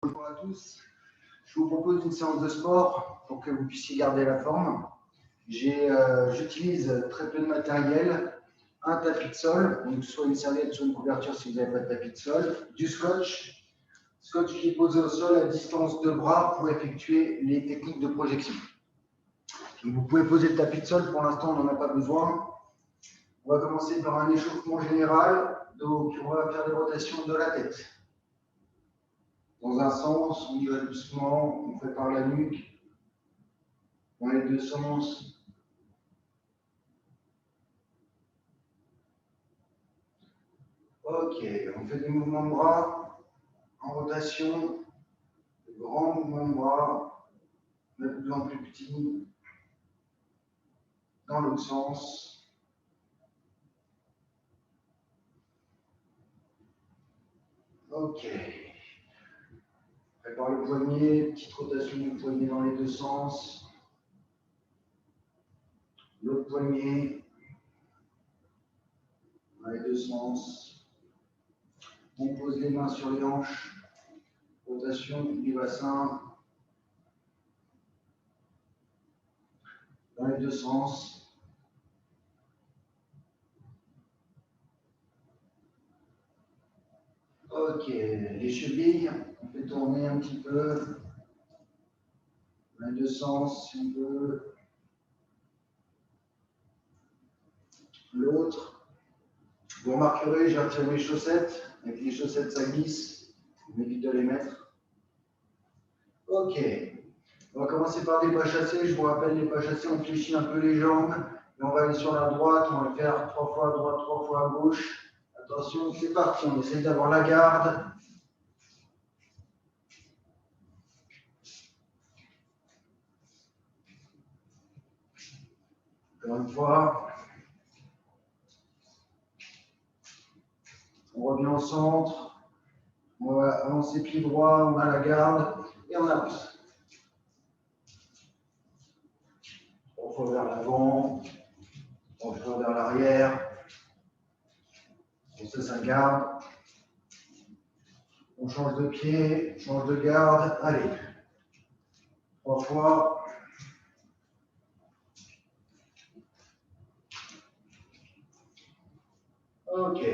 Bonjour à tous. Je vous propose une séance de sport pour que vous puissiez garder la forme. J'utilise très peu de matériel, un tapis de sol, donc soit une serviette, soit une couverture si vous n'avez pas de tapis de sol, du scotch qui est posé au sol à distance de bras pour effectuer les techniques de projection. Donc vous pouvez poser le tapis de sol, pour l'instant on n'en a pas besoin. On va commencer par un échauffement général, donc on va faire des rotations de la tête. Dans un sens, on y va doucement, on fait par la nuque. Dans les deux sens. Ok, on fait des mouvements de bras en rotation, de grands mouvements de bras, de plus en plus petits, dans l'autre sens. Ok. Prépare le poignet, petite rotation du poignet dans les deux sens. L'autre poignet, dans les deux sens. On pose les mains sur les hanches. Rotation du bassin. Dans les deux sens. Ok, les chevilles, on fait tourner un petit peu. Dans les deux sens, si on veut. L'autre. Vous remarquerez, j'ai retiré mes chaussettes. Avec les chaussettes, ça glisse. On évite de les mettre. Ok. On va commencer par des pas chassés. Je vous rappelle, les pas chassés, on fléchit un peu les jambes. Et on va aller sur la droite. On va le faire 3 fois à droite, 3 fois à gauche. Attention, c'est parti. On essaie d'avoir la garde. Encore une fois. On revient au centre. On va avancer pied droit. On a la garde. Et on avance. 3 fois vers l'avant. 3 fois vers l'arrière. On se ça garde. On change de pied, change de garde. Allez. 3 fois. Ok.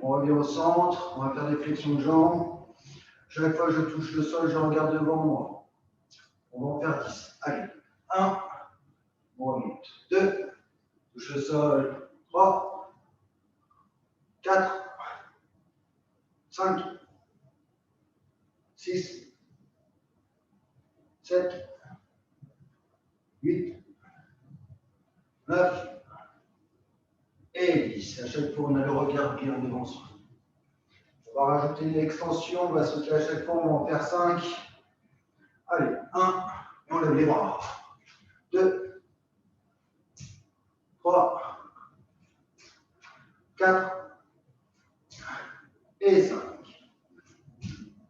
On revient au centre. On va faire des flexions de jambes. Chaque fois que je touche le sol, je regarde devant moi. On va en faire 10. Allez. 1. On remonte. 2. Touche le sol. 3. 4. 5. 6. 7. 8. 9. Et 10. À chaque fois, on a le regard bien devant soi. On va rajouter une extension. On va sauter à chaque fois. On va en faire 5. Allez. 1. Et on lève les bras. 2. 3. 4. Et 5.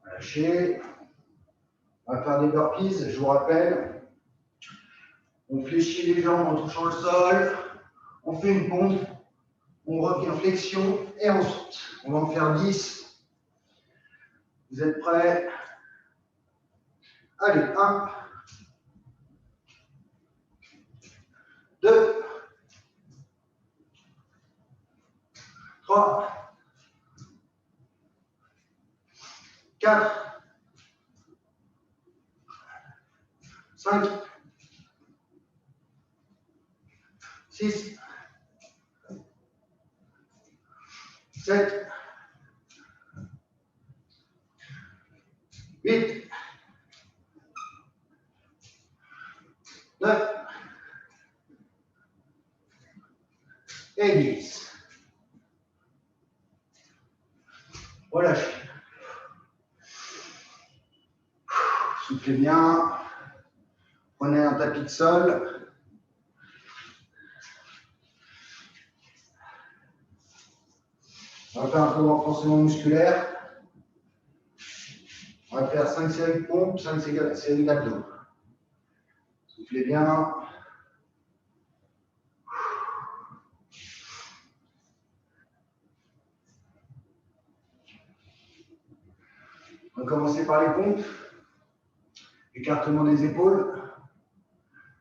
Lâchez. On va faire des burpees, je vous rappelle. On fléchit les jambes en touchant le sol. On fait une pompe. On revient en flexion et on saute. On va en faire 10. Vous êtes prêts? Allez, 1. 2. 3. 4. 5. 6. 7. 8. 9. Et 10. Relâchez. Soufflez bien. Prenez un tapis de sol. On va faire un peu de renforcement musculaire. On va faire 5 séries de pompes, 5 séries d'abdos. Soufflez bien. On va commencer par les pompes. Écartement des épaules.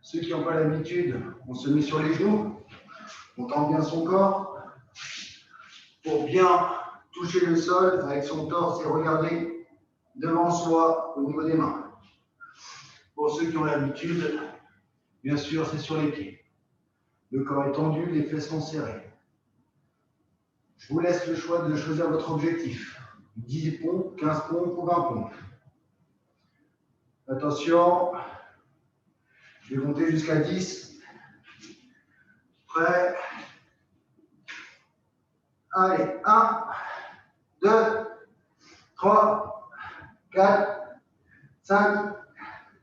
Ceux qui n'ont pas l'habitude, on se met sur les genoux. On tend bien son corps pour bien toucher le sol avec son torse et regarder devant soi au niveau des mains. Pour ceux qui ont l'habitude, bien sûr, c'est sur les pieds. Le corps est tendu, les fesses sont serrées. Je vous laisse le choix de choisir votre objectif. 10 pompes, 15 pompes ou 20 pompes. Attention, je vais compter jusqu'à 10. Prêt? Allez, 1, 2, 3, 4, 5,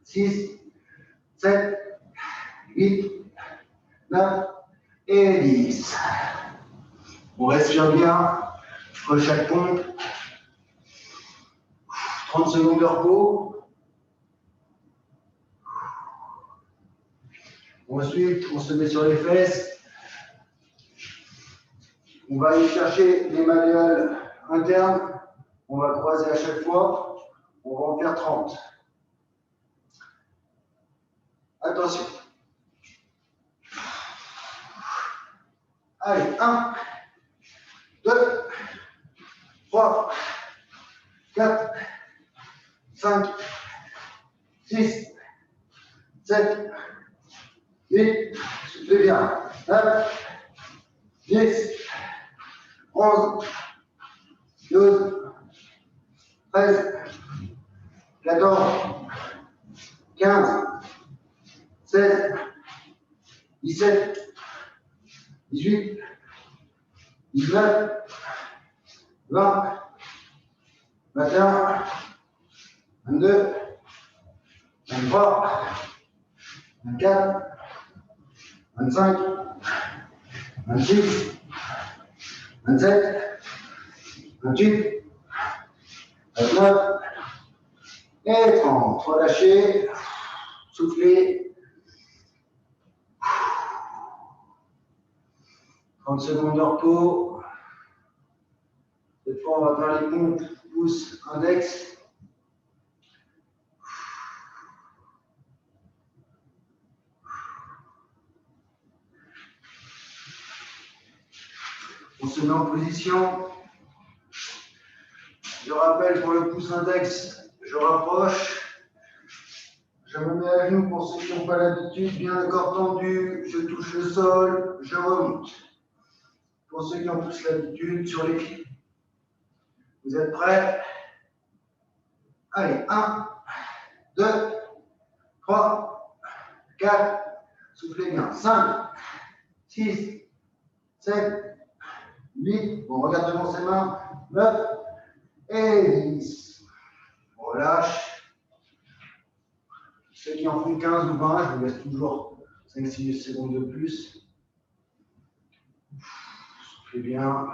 6, 7, 8, 9 et 10. On respire bien entre chaque pompe. 30 secondes de repos. Ensuite, on se met sur les fesses. On va aller chercher les malléoles internes. On va croiser à chaque fois. On va en faire 30. Attention. Allez, 1, 2, 3, 4, 5, 6, 7, 8, soufflez bien. 9, 10, 11, 12, 13, 14, 15, 16, 17, 18, 19, 20, 21, 22, 23, 24, 25, 26, 27, 28, 29 et 30. Relâchez, soufflez. 30 secondes de repos. Cette fois, on va faire les pompes pouce index. On se met en position. Je rappelle pour le pouce index, je rapproche. Je me mets à genoux pour ceux qui n'ont pas l'habitude, bien le corps tendu, je touche le sol, je remonte. Pour ceux qui ont tous l'habitude, sur les pieds. Vous êtes prêts? Allez, 1, 2, 3, 4, soufflez bien. 5, 6, 7, 8, on regarde devant ses mains, 9 et 10. On relâche. Ceux qui en font 15 ou 20, je vous laisse toujours 5-6 secondes de plus. Soufflez bien.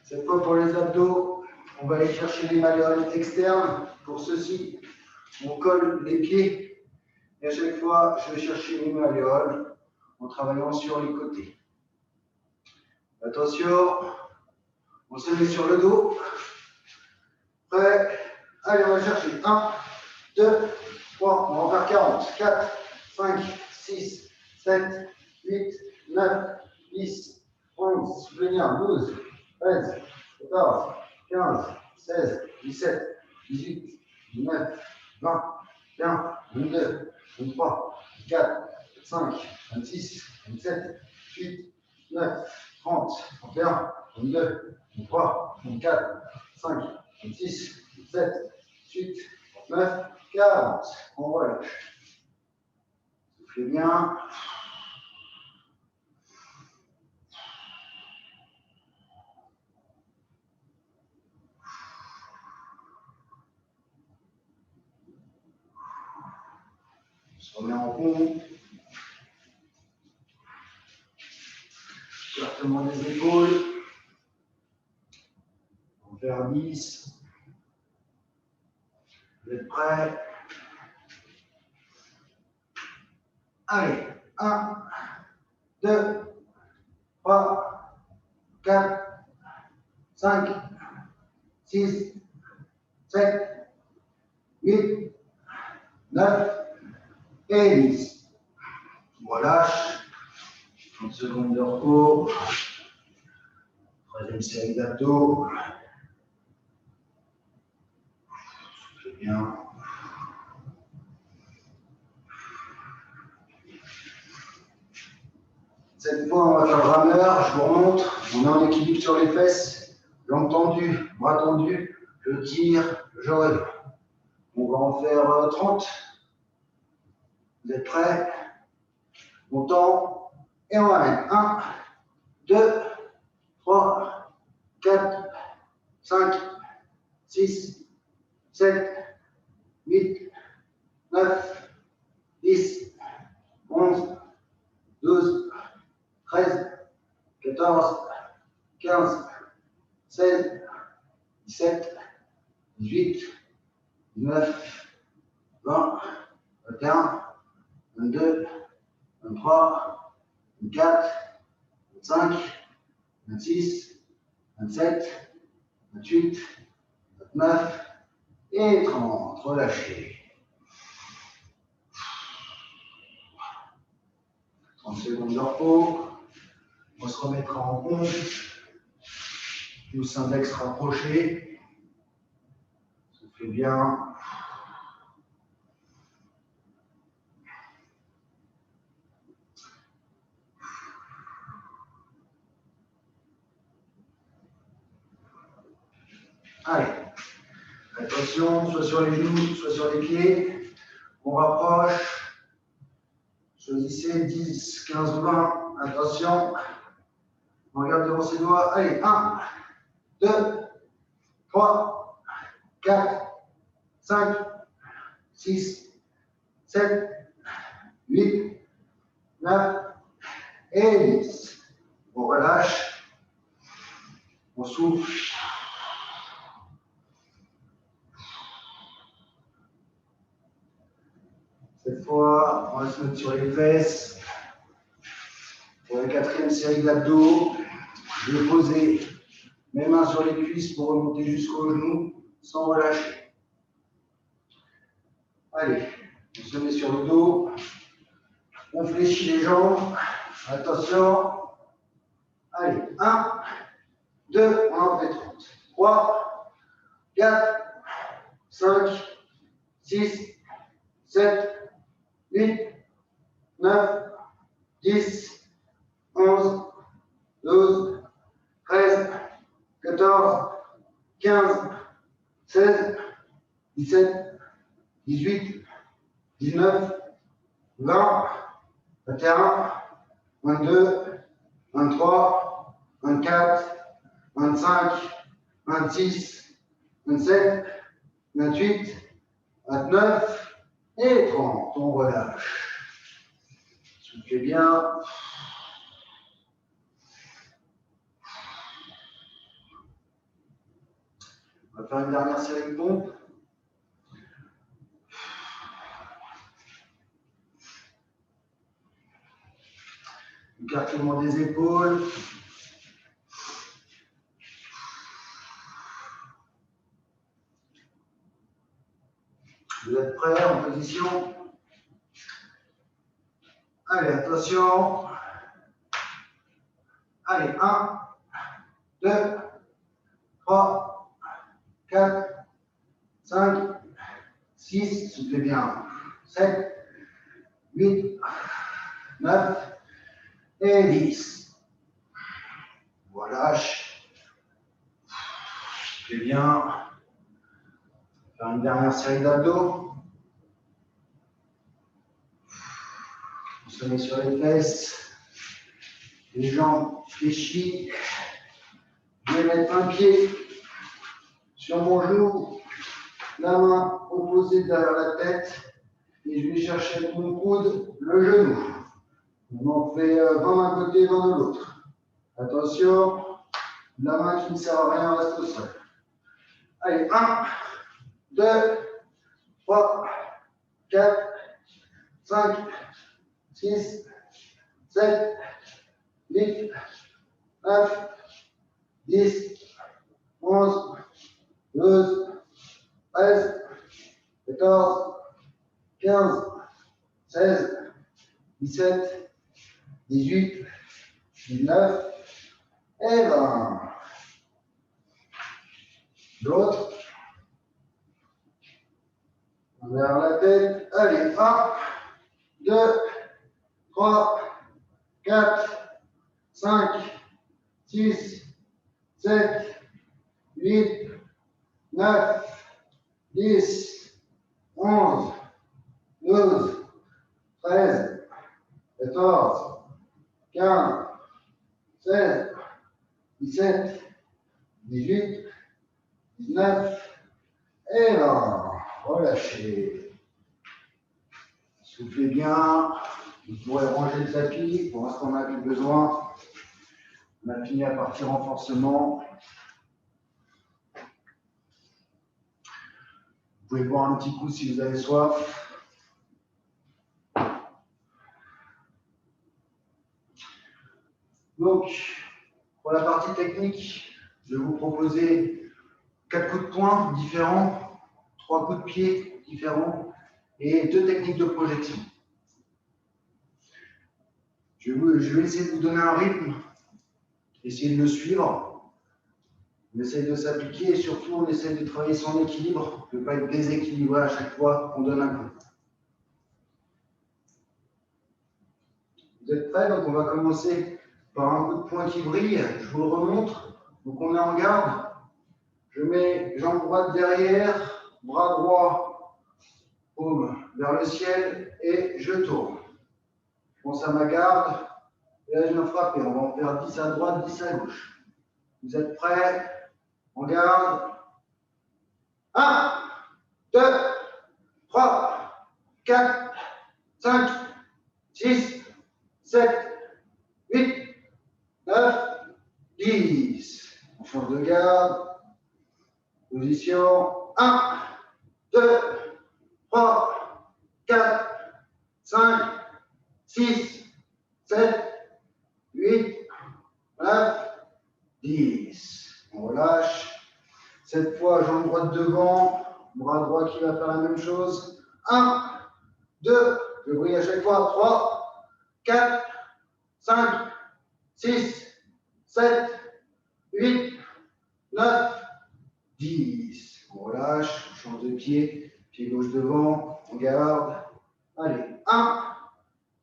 Cette fois pour les abdos, on va aller chercher les malléoles externes. Pour ceci, on colle les pieds. Et à chaque fois, je vais chercher les malléoles en travaillant sur les côtés. Attention, on se met sur le dos. Prêt? Allez, on va chercher. 1, 2, 3, on va faire 40. 4, 5, 6, 7, 8, 9, 10, 11, soufflez bien. 12, 13, 14, 15, 16, 17, 18, 19, 20, 21, 22, 23, 24, 25, 26, 27, 28, 29, 30, 31, 22, 23, 24, 25, 26, 27, 28, 29, 40. On relâche. Soufflez bien. On se remet en rond. Écartement des épaules. On va faire 10. Vous êtes prêts? Allez, 1, 2, 3, 4, 5, 6, 7, 8, 9 et 10. On relâche. 30 secondes de repos. Troisième série d'abdos. Soufflez bien. Cette fois, on va faire le rameur. Je vous remontre. On est en équilibre sur les fesses. Jambes tendues, bras tendus. Je tire, je relève. On va en faire 30. Vous êtes prêts? On tend et on ramène. 1, 2, 3, 4, 5, 6, 7, 8, 9, 10, 11, 12, 13, 14, 15, 16, 17, 18, 19, 20, 21, 22, 23, 24, 25, 26, 27, 28, 29 et 30. Relâchez. 30 secondes de repos. On se remettra en pompe. Pouce index rapproché. Soufflez bien. Allez. Attention, soit sur les genoux, soit sur les pieds. On rapproche. Choisissez 10, 15 ou 20. Attention. On regarde devant ses doigts. Allez, 1, 2, 3, 4, 5, 6, 7, 8, 9 et 10. On relâche. On souffle. Cette fois, on va se mettre sur les fesses. Pour la quatrième série d'abdos, je vais poser mes mains sur les cuisses pour remonter jusqu'aux genoux sans relâcher. Allez, on se met sur le dos. On fléchit les jambes. Attention. Allez, 1, 2, on en fait 30. 3, 4, 5, 6, 7, 8, 9, 10, 11, 12, 13, 14, 15, 16, 17, 18, 19, 20, 21, 22, 23, 24, 25, 26, 27, 28, 29 et 30. On relâche. Soufflez bien. On va faire une dernière série de pompes. Écartement des épaules. Vous êtes prêts en position? Allez, attention. Allez, 1, 2, 3, 4, 5, 6, soufflez bien. 7, 8, 9 et 10. On relâche. Soufflez bien. Faire une dernière série d'abdos. On se met sur les fesses. Les jambes fléchies. Je vais mettre un pied sur mon genou, la main opposée derrière la tête, et je vais chercher avec mon coude le genou. On en fait 20 d'un côté, 20 de l'autre. Attention, la main qui ne sert à rien reste au sol. Allez, 1, 2, 3, 4, 5, 6, 7, 8, 9, 10, 11, 12, 13, 14, 15, 16, 17, 18, 19 et 20. L'autre. Vers la tête. Allez, 1, 2, 3, 4, 5, 6, 7, 8, 9, 10, 11, 12, 13, 14, 15, 16, 17, 18, 19 et 20. Relâchez. Soufflez bien. Vous pourrez ranger le tapis. Pour l'instant, on n'a plus besoin. On a fini à partie renforcement. Vous pouvez boire un petit coup si vous avez soif. Donc, pour la partie technique, je vais vous proposer 4 coups de poing différents, 3 coups de pied différents et 2 techniques de projection. Je vais essayer de vous donner un rythme, essayer de le suivre. On essaye de s'appliquer et surtout on essaye de travailler son équilibre, de ne pas être déséquilibré à chaque fois qu'on donne un coup. Vous êtes prêts? Donc on va commencer par un coup de poing qui brille. Je vous le remontre. Donc on est en garde. Je mets jambe droite derrière, bras droit, paume vers le ciel et je tourne. Je pense à ma garde. Et là je viens frapper. On va en faire 10 à droite, 10 à gauche. Vous êtes prêts? En garde. 1, 2, 3, 4, 5, 6, 7, 8, 9, 10. On change de garde. Position. 1, 2, 3, 4, 5, 6, 7, 8, 9, 10. On relâche. Cette fois, jambe droite devant, bras droit qui va faire la même chose. 1, 2, je brille à chaque fois. 3, 4, 5, 6, 7, 8, 9, 10. On relâche, on change de pied. Pied gauche devant, on garde. Allez, 1,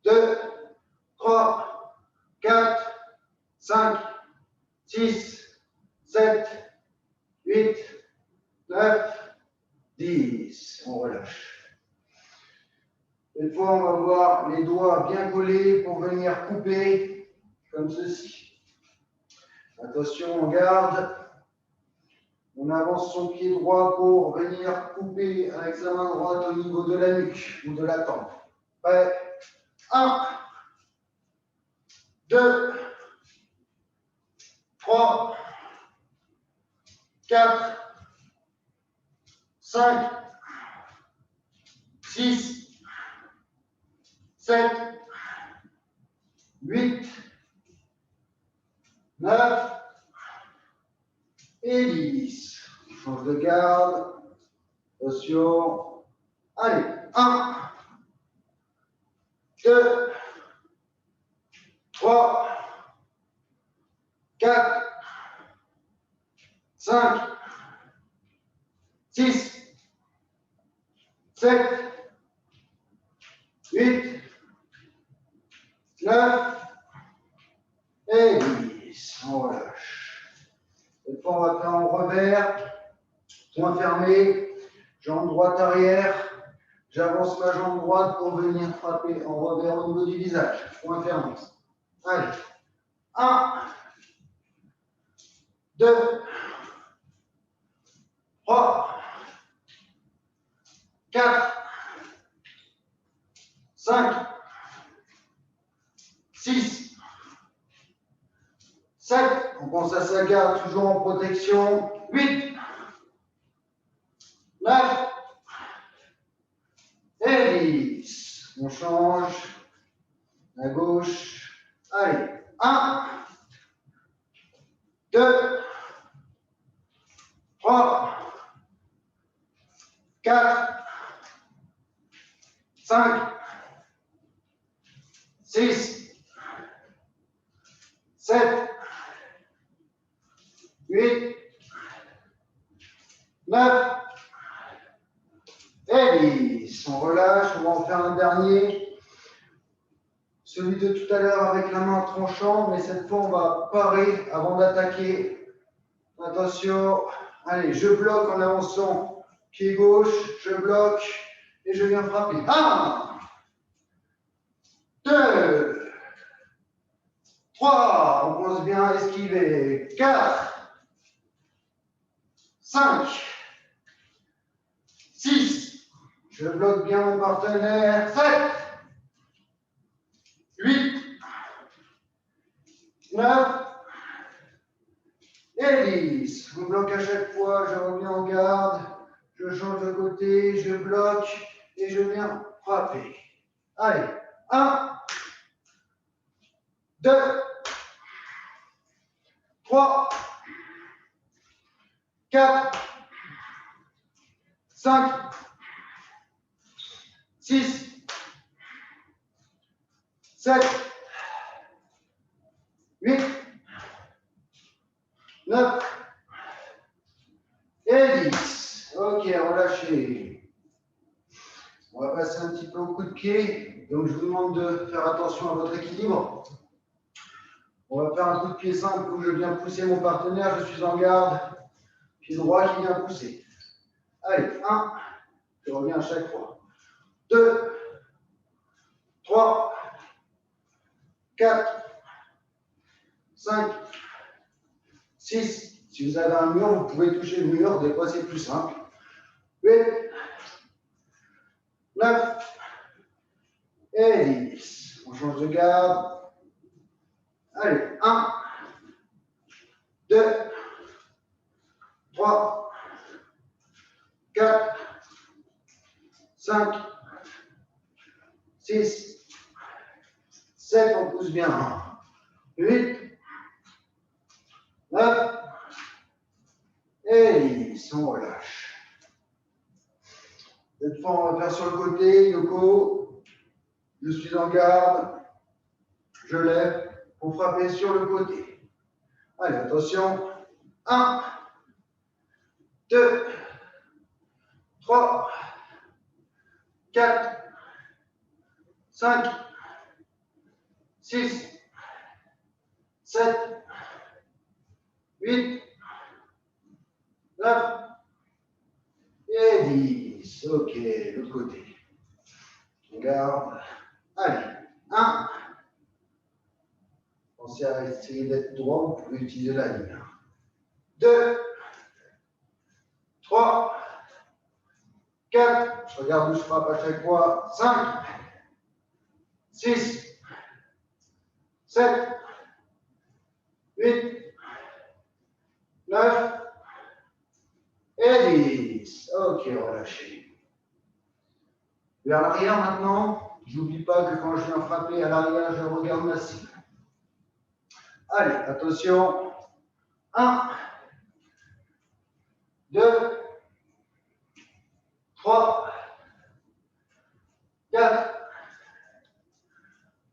2, 3, 4, 5, 6, 7, 8, 9, 10. On relâche. Cette fois, on va voir les doigts bien collés pour venir couper comme ceci. Attention, on garde. On avance son pied droit pour venir couper avec sa main droite au niveau de la nuque ou de la tempe. Prêt? 1, 2, 3, 4, 5, 6, 7, 8, 9 et 10. On change de garde. Attention. Allez. 1, 2, 3, 4, 5, 6, 7, 8, 9 et 10. On relâche. Cette fois, on va faire en revers. Point fermé. Jambe droite arrière. J'avance ma jambe droite pour venir frapper en revers au niveau du visage. Point fermé. Allez. 1, 2, 3, 4, 5, 6, 7. On pense à sa garde, toujours en protection. 8, 9 et 10. On change. À gauche. Allez. 1, 2, 3, 4, 5, 6, 7, 8, 9 et 10. On relâche, on va en faire un dernier. Celui de tout à l'heure avec la main tranchant, mais cette fois on va parer avant d'attaquer. Attention, allez, je bloque en avançant, pied gauche, je bloque et je viens frapper. 1, 2, 3, on pense bien esquiver. 4, 5, 6, je bloque bien mon partenaire. 7, 8, 9 et 10. Je bloque à chaque fois, je reviens en garde, je change de côté, je bloque et je viens frapper. Allez, 1, 2, 3, 4, 5, 6, 7, 8, 9 et 10. Ok, relâchez. On va passer un petit peu au coup de pied. Donc, je vous demande de faire attention à votre équilibre. On va faire un coup de pied simple où je viens pousser mon partenaire. Je suis en garde. Pied droit qui vient pousser. Allez, 1. Je reviens à chaque fois. 2, 3, 4, 5, 6. Si vous avez un mur, vous pouvez toucher le mur. Des fois, c'est plus simple. 8, 9 et 10. On change de garde. Allez, 1, 2, 3, 4, 5, 6, 7, on pousse bien. 8, 9 et 10. On relâche. Cette fois, on va faire sur le côté, Yoko. Je suis en garde. Je lève pour frapper sur le côté. Allez, attention. 1, 2, 3, 4, 5, 6, 7, 8, 9 et 10. Ok, l'autre côté. On garde. Allez, 1. Pensez à essayer d'être droit, vous pouvez utiliser la ligne. 2, 3, 4, je regarde où je frappe à chaque fois. 5, 6, 7, 8, 9 et 10. Ok, relâchez. Vers l'arrière maintenant. J'oublie pas que quand je viens frapper à l'arrière, je regarde ma cible. Allez, attention. 1, 2, 3, 4,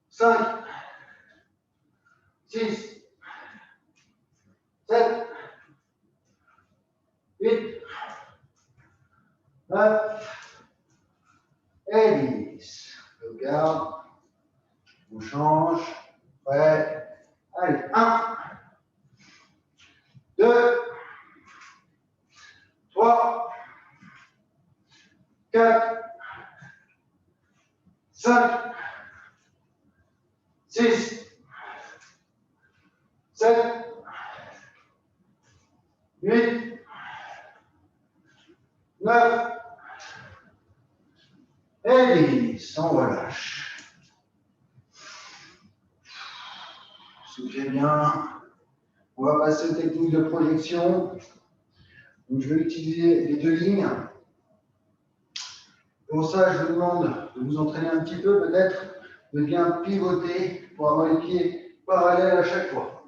5, 6, 7, 8, 9 et 10. Je garde. On change. Prêt. Allez, 1, 2, 3, 4, 5, 6, 7, 8, 9 et 10. On relâche. Soufflez bien. On va passer aux techniques de projection. Donc, je vais utiliser les deux lignes. Pour ça, je vous demande de vous entraîner un petit peu, peut-être de bien pivoter pour avoir les pieds parallèles à chaque fois.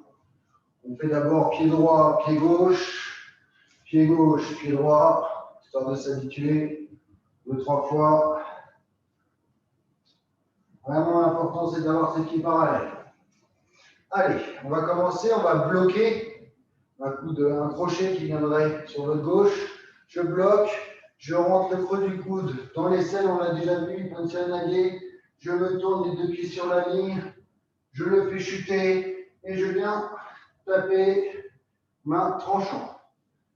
On fait d'abord pied droit, pied gauche, pied droit, histoire de s'habituer. 2, 3 fois. Vraiment, l'important, c'est d'avoir ces pieds parallèles. Allez, on va commencer. On va bloquer un crochet qui viendrait sur votre gauche. Je bloque. Je rentre le creux du coude dans l'aisselle. On l'a déjà vu. Je me tourne les 2 pieds sur la ligne. Je le fais chuter. Et je viens taper main tranchant.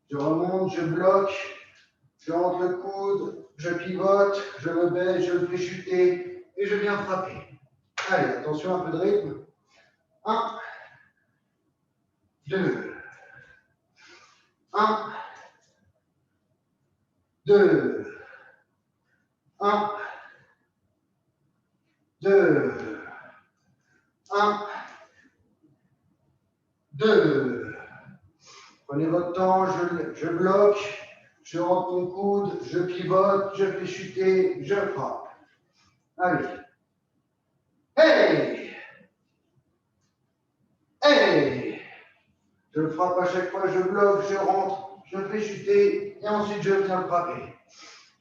Je remonte. Je bloque. Je rentre le coude. Je pivote. Je me baisse. Je le fais chuter. Et je viens frapper. Allez, attention, un peu de rythme. 1, 2, 1, 2, 1, 2, 1, 2. Prenez votre temps, je bloque, je rentre mon coude, je pivote, je fais chuter, je frappe. Allez. Hey! Hey! Je le frappe à chaque fois, je bloque, je rentre, je fais chuter et ensuite je viens le frapper.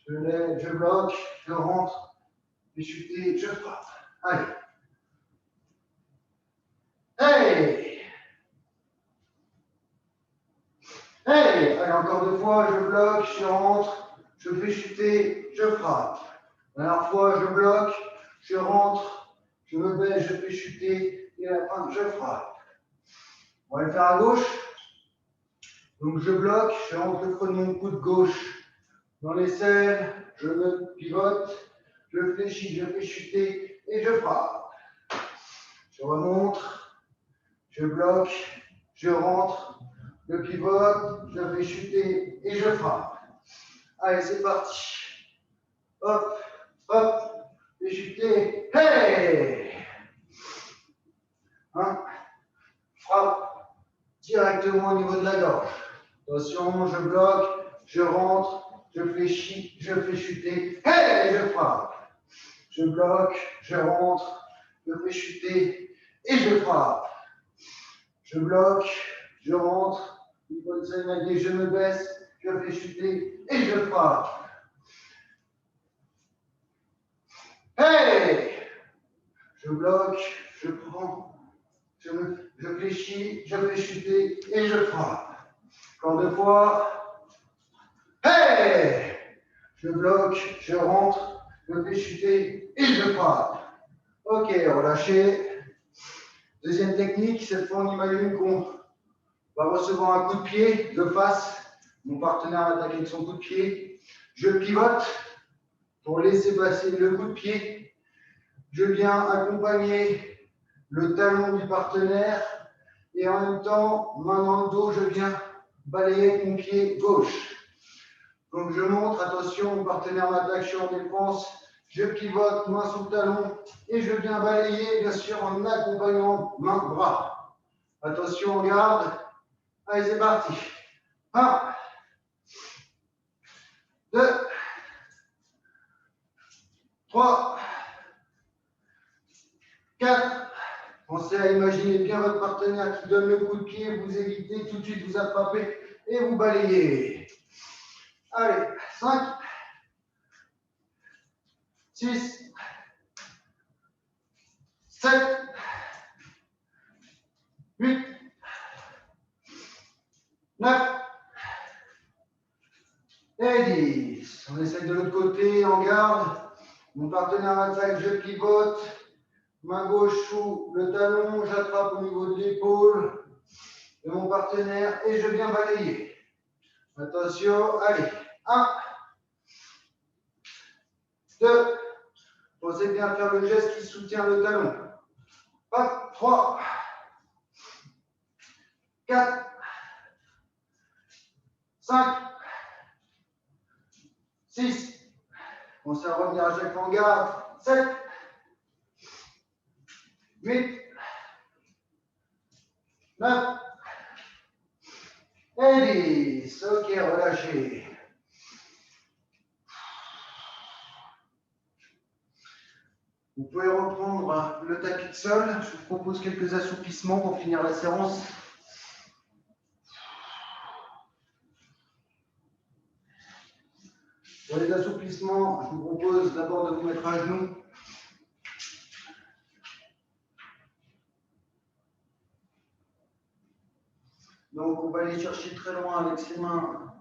Je lève, je bloque, je rentre, je fais chuter, je frappe. Allez. Hey! Hey! Allez, encore 2 fois, je bloque, je rentre, je fais chuter, je frappe. Dernière fois, je bloque, je rentre, je me baisse, je fais chuter et à la fin, je frappe. On va le faire à gauche. Donc je bloque, je rentre le creux de mon coude gauche dans l'aisselle, je me pivote, je fléchis, je fais chuter et je frappe. Je remonte, je bloque, je rentre, je pivote, je fais chuter et je frappe. Allez, c'est parti. Hop, hop, fais chuter. Hey! Hein? Frappe directement au niveau de la gorge. Attention, je bloque, je rentre, je fléchis, je fais chuter. Hey! Je frappe. Je bloque, je rentre, je fais chuter et je frappe. Je bloque, je rentre, je me baisse, je fais chuter et je frappe. Hey! Je bloque, je prends, je fléchis, je fais chuter et je frappe. Encore 2 fois. Hey! Je bloque, je rentre, je fais chuter et je frappe. Ok, relâchez. Deuxième technique, cette fois on imagine qu'on va recevoir un coup de pied de face. Mon partenaire attaque avec son coup de pied. Je pivote pour laisser passer le coup de pied. Je viens accompagner le talon du partenaire et en même temps, main dans le dos, je viens balayer avec mon pied gauche. Donc je montre, attention, mon partenaire m'attaque, je suis en défense. Je pivote, main sous le talon et je viens balayer, bien sûr, en accompagnant main-bras. Attention, on garde. Allez, c'est parti. 1, 2, 3, 4. Pensez à imaginer bien votre partenaire qui donne le coup de pied, vous évitez tout de suite vous attraper et vous balayez. Allez, 5, 6, 7, 8, 9 et 10. On essaie de l'autre côté, on garde. Mon partenaire attaque, je pivote. Main gauche sous le talon, j'attrape au niveau de l'épaule de mon partenaire et je viens balayer. Attention, allez. 1, 2, pensez bien à faire le geste qui soutient le talon. Hop, 3, 4, 5, 6, pensez à revenir à chaque fois en garde. 7, 8, 9 et 10. Ok, relâchez. Vous pouvez reprendre le tapis de sol. Je vous propose quelques assouplissements pour finir la séance. Pour les assouplissements, je vous propose d'abord de vous mettre à genoux. Donc, on va aller chercher très loin avec ses mains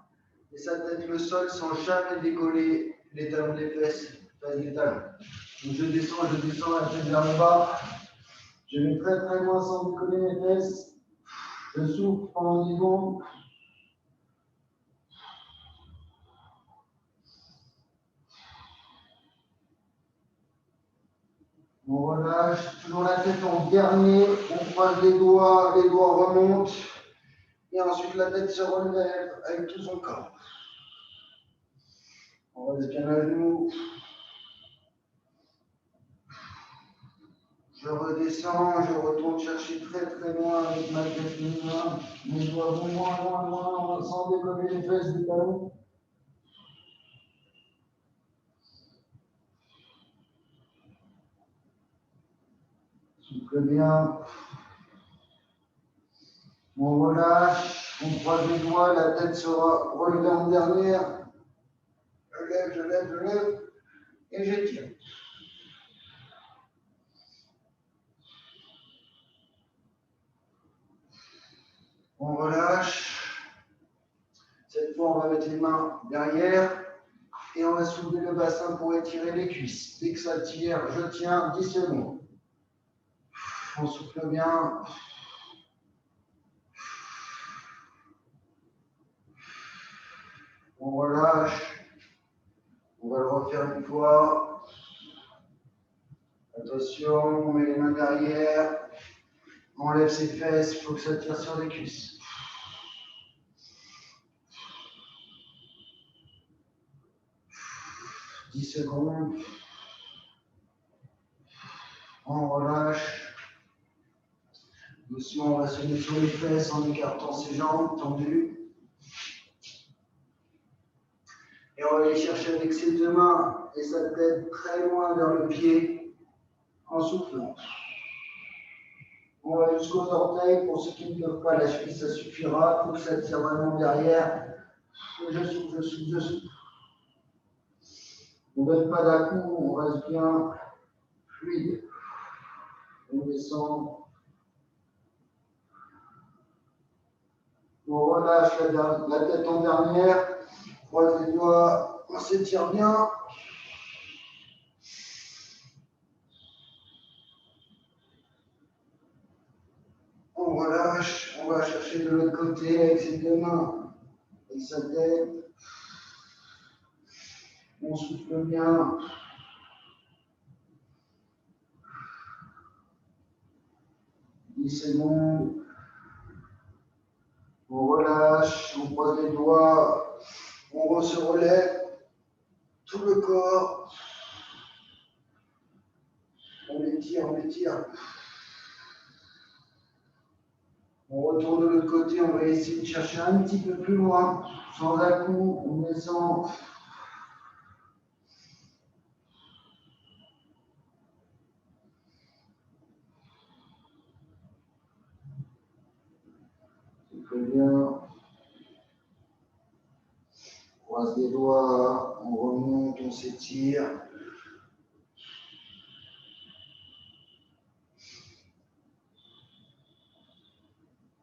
et sa tête le sol sans jamais décoller les talons des fesses, des talons. Donc, je descends la tête vers le bas. Je vais très très loin sans décoller mes fesses. Je souffle pendant 10 secondes. On relâche, toujours la tête en dernier. On croise les doigts remontent. Et ensuite la tête se relève avec tout son corps. On reste bien à genoux. Je redescends, je retourne chercher très très loin avec ma tête, mes doigts vont loin, sans décoller les fesses du talon. Souffle bien. On relâche, on croise les doigts, la tête sera relevée en dernière. Je lève, et je tire. On relâche. Cette fois, on va mettre les mains derrière et on va soulever le bassin pour étirer les cuisses. Dès que ça tire, je tiens 10 secondes. On souffle bien. On relâche. On va le refaire une fois. Attention, on met les mains derrière. On lève ses fesses, il faut que ça tire sur les cuisses. 10 secondes. On relâche. Doucement, on va se mettre sur les fesses en écartant ses jambes tendues. Et on va aller chercher avec ses deux mains et sa tête très loin vers le pied en soufflant. On va jusqu'aux orteils. Pour ceux qui ne peuvent pas, la cheville, ça suffira. Il faut que ça tire vraiment derrière. Je souffle. On ne donne pas d'à-coup, on reste bien fluide. On descend. On relâche la tête en dernière. On croise les doigts. On s'étire bien. On relâche. On va chercher de l'autre côté avec ses deux mains et sa tête. On souffle bien. C'est bon. On relâche, on croise les doigts, on se relève, tout le corps. On l'étire. On retourne de l'autre côté, on va essayer de chercher un petit peu plus loin, sans à-coup, on descend. C'est très bien. On croise les doigts, on remonte, on s'étire.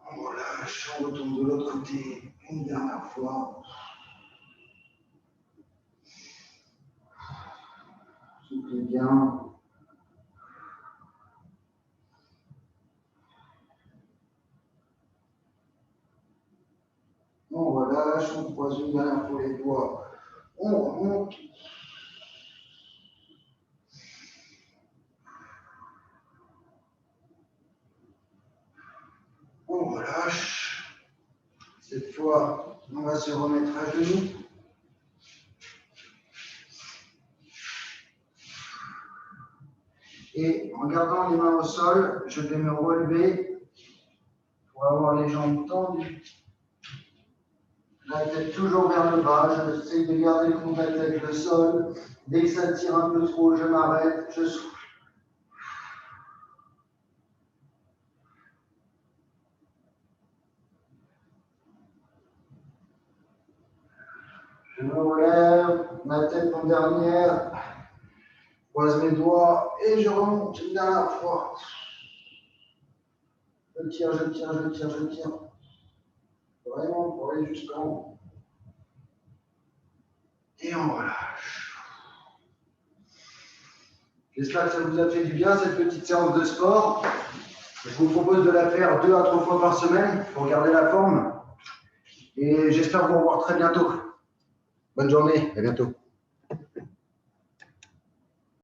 On relâche, on retourne de l'autre côté, une dernière fois. Soufflez bien. On relâche, on croise une dernière fois les doigts. On remonte. On relâche. Cette fois, on va se remettre à genoux. Et en gardant les mains au sol, je vais me relever pour avoir les jambes tendues. La tête toujours vers le bas. J'essaie de garder le contact avec le sol. Dès que ça tire un peu trop, je m'arrête, je souffle. Je me relève, ma tête en dernière. Croise mes doigts et je remonte une dernière fois. Je tire, je tire, je tire, je tire. Vraiment pour aller jusqu'en haut. Et on relâche. J'espère que ça vous a fait du bien cette petite séance de sport. Je vous propose de la faire 2 à 3 fois par semaine pour garder la forme. Et j'espère vous revoir très bientôt. Bonne journée, à bientôt.